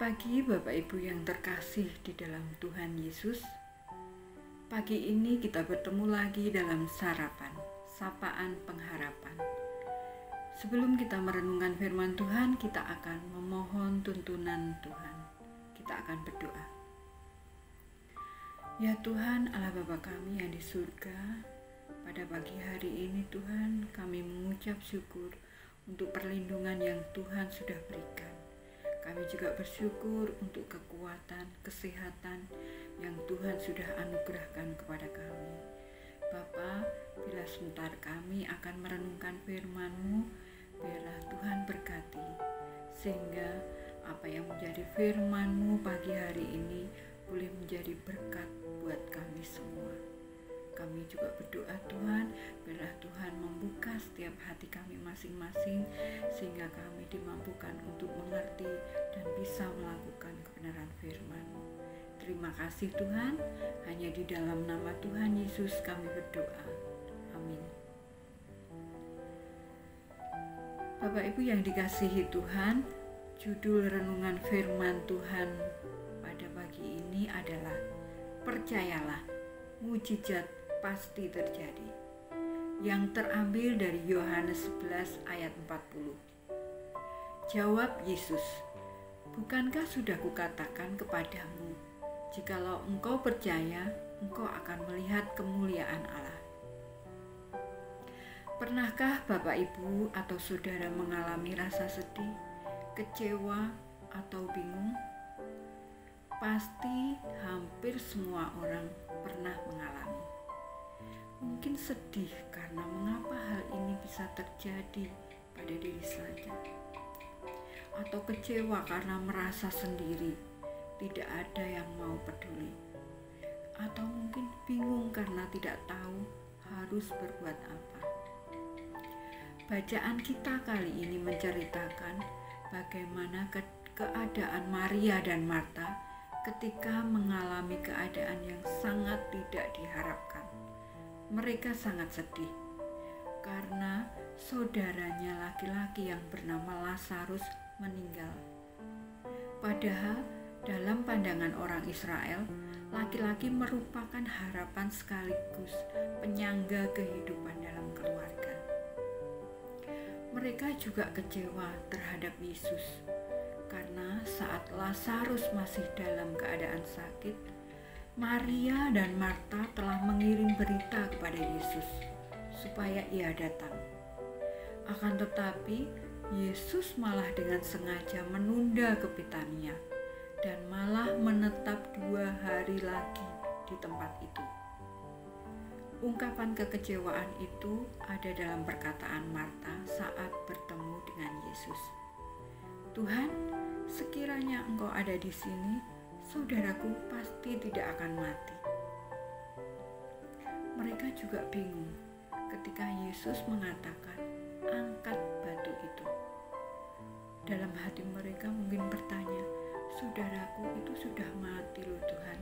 pagi Bapak Ibu yang terkasih di dalam Tuhan Yesus. Pagi ini kita bertemu lagi dalam sapaan pengharapan. Sebelum kita merenungkan firman Tuhan, kita akan memohon tuntunan Tuhan. Kita akan berdoa. Ya Tuhan, Allah Bapa kami yang di surga, pada pagi hari ini Tuhan, kami mengucap syukur untuk perlindungan yang Tuhan sudah berikan. Kami juga bersyukur untuk kekuatan, kesehatan yang Tuhan sudah anugerahkan kepada kami. Bapa, bila sebentar kami akan merenungkan firman-Mu, biarlah Tuhan berkati, sehingga apa yang menjadi firman-Mu pagi hari ini boleh menjadi berkat buat kami semua. Kami juga berdoa Tuhan, biarlah Tuhan membuka setiap hati kami masing-masing, sehingga kami dimampukan untuk mengerti dan bisa melakukan kebenaran firman-Mu. Terima kasih Tuhan, hanya di dalam nama Tuhan Yesus kami berdoa. Amin. Bapak Ibu yang dikasihi Tuhan, judul renungan firman Tuhan pada pagi ini adalah Percayalah, mujizat pasti terjadi, yang terambil dari Yohanes 11 ayat 40. Jawab Yesus, bukankah sudah kukatakan kepadamu, jikalau engkau percaya, engkau akan melihat kemuliaan Allah. Pernahkah Bapak Ibu atau saudara mengalami rasa sedih, kecewa, atau bingung? Pasti hampir semua orang pernah mengalami. Mungkin sedih karena mengapa hal ini bisa terjadi pada diri saja, atau kecewa karena merasa sendiri, tidak ada yang mau peduli, atau mungkin bingung karena tidak tahu harus berbuat apa. Bacaan kita kali ini menceritakan bagaimana keadaan Maria dan Marta ketika mengalami keadaan yang sangat tidak diharapkan. Mereka sangat sedih karena saudaranya laki-laki yang bernama Lazarus meninggal. Padahal dalam pandangan orang Israel, laki-laki merupakan harapan sekaligus penyangga kehidupan dalam keluarga. Mereka juga kecewa terhadap Yesus karena saat Lazarus masih dalam keadaan sakit, Maria dan Marta telah mengirim berita kepada Yesus supaya ia datang. Akan tetapi, Yesus malah dengan sengaja menunda ke Betania dan malah menetap 2 hari lagi di tempat itu. Ungkapan kekecewaan itu ada dalam perkataan Marta saat bertemu dengan Yesus. Tuhan, sekiranya Engkau ada di sini, saudaraku pasti tidak akan mati. Mereka juga bingung ketika Yesus mengatakan, angkat batu itu. Dalam hati mereka mungkin bertanya, saudaraku itu sudah mati loh Tuhan,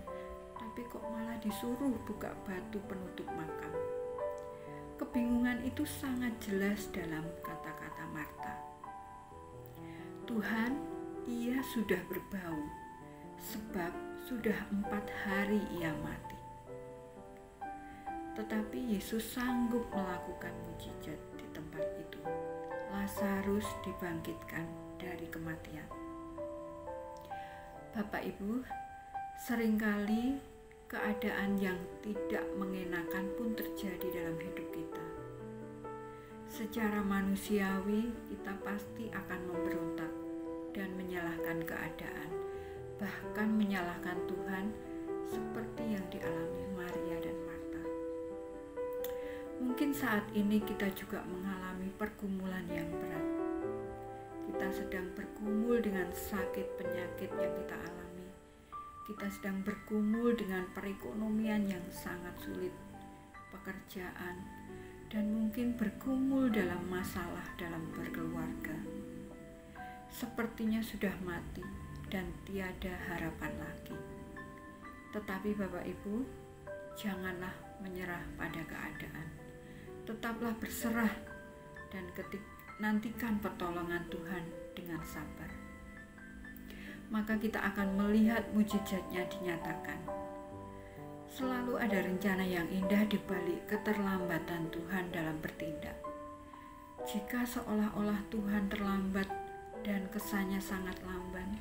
tapi kok malah disuruh buka batu penutup makam. Kebingungan itu sangat jelas dalam kata-kata Marta. Tuhan, ia sudah berbau, sebab sudah 4 hari ia mati. Tetapi Yesus sanggup melakukan mujizat di tempat itu. Lazarus dibangkitkan dari kematian. Bapak Ibu, seringkali keadaan yang tidak mengenakan pun terjadi dalam hidup kita. Secara manusiawi, kita pasti akan memberontak dan menyalahkan keadaan, bahkan menyalahkan Tuhan seperti yang dialami Maria dan Marta. Mungkin saat ini kita juga mengalami pergumulan yang berat. Kita sedang bergumul dengan sakit penyakit yang kita alami. Kita sedang bergumul dengan perekonomian yang sangat sulit, pekerjaan, dan mungkin bergumul dalam masalah dalam berkeluarga. Sepertinya sudah mati dan tiada harapan lagi. Tetapi Bapak Ibu, janganlah menyerah pada keadaan. Tetaplah berserah dan nantikan pertolongan Tuhan dengan sabar. maka kita akan melihat mujizatnya dinyatakan. Selalu ada rencana yang indah di balik keterlambatan Tuhan dalam bertindak. Jika seolah-olah Tuhan terlambat dan kesannya sangat lamban,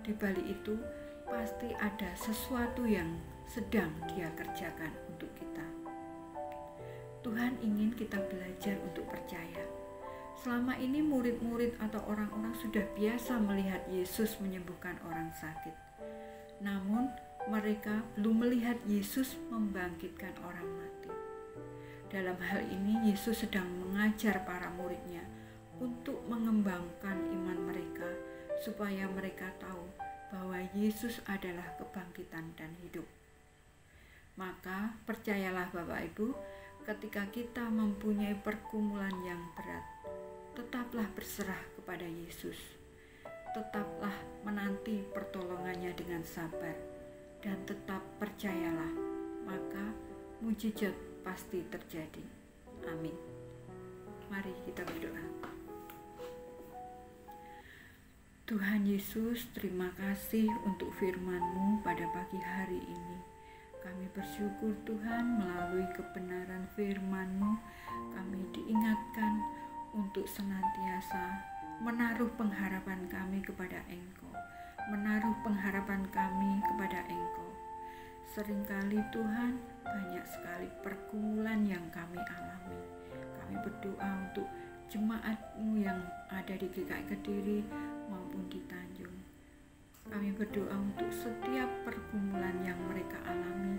di balik itu pasti ada sesuatu yang sedang Dia kerjakan untuk kita. Tuhan ingin kita belajar untuk percaya. Selama ini murid-murid atau orang-orang sudah biasa melihat Yesus menyembuhkan orang sakit. Namun mereka belum melihat Yesus membangkitkan orang mati. Dalam hal ini Yesus sedang mengajar para muridnya untuk mengembangkan iman mereka supaya mereka tahu bahwa Yesus adalah kebangkitan dan hidup. Maka percayalah Bapak Ibu, ketika kita mempunyai pergumulan yang berat, tetaplah berserah kepada Yesus. Tetaplah menanti pertolongannya dengan sabar dan tetap percayalah, maka mujizat pasti terjadi. Amin. Mari kita berdoa. Tuhan Yesus, terima kasih untuk firman-Mu pada pagi hari ini. Kami bersyukur Tuhan, melalui kebenaran firman-Mu, kami diingatkan untuk senantiasa menaruh pengharapan kami kepada Engkau, menaruh pengharapan kami kepada Engkau. Seringkali Tuhan, banyak sekali pergumulan yang kami alami. Kami berdoa untuk jemaat-Mu yang ada di GKI Kediri maupun di Tanjung. Kami berdoa untuk setiap pergumulan yang mereka alami,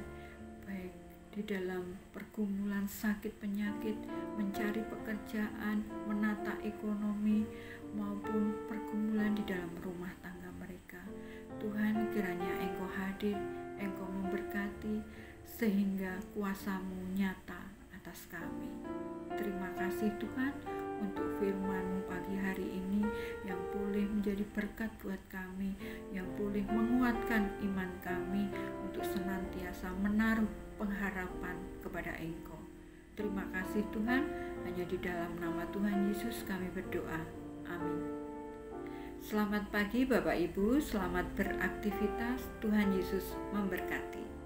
baik di dalam pergumulan sakit penyakit, mencari pekerjaan, menata ekonomi, maupun pergumulan di dalam rumah tangga mereka. Tuhan, kiranya Engkau hadir, Engkau memberkati, sehingga kuasa-Mu nyata atas kami. Terima kasih Tuhan untuk firman-Mu pagi hari ini yang boleh menjadi berkat buat kami, yang boleh menguatkan iman kami untuk senantiasa menaruh pengharapan kepada Engkau. Terima kasih Tuhan, hanya di dalam nama Tuhan Yesus kami berdoa. Amin. Selamat pagi Bapak Ibu, selamat beraktivitas, Tuhan Yesus memberkati.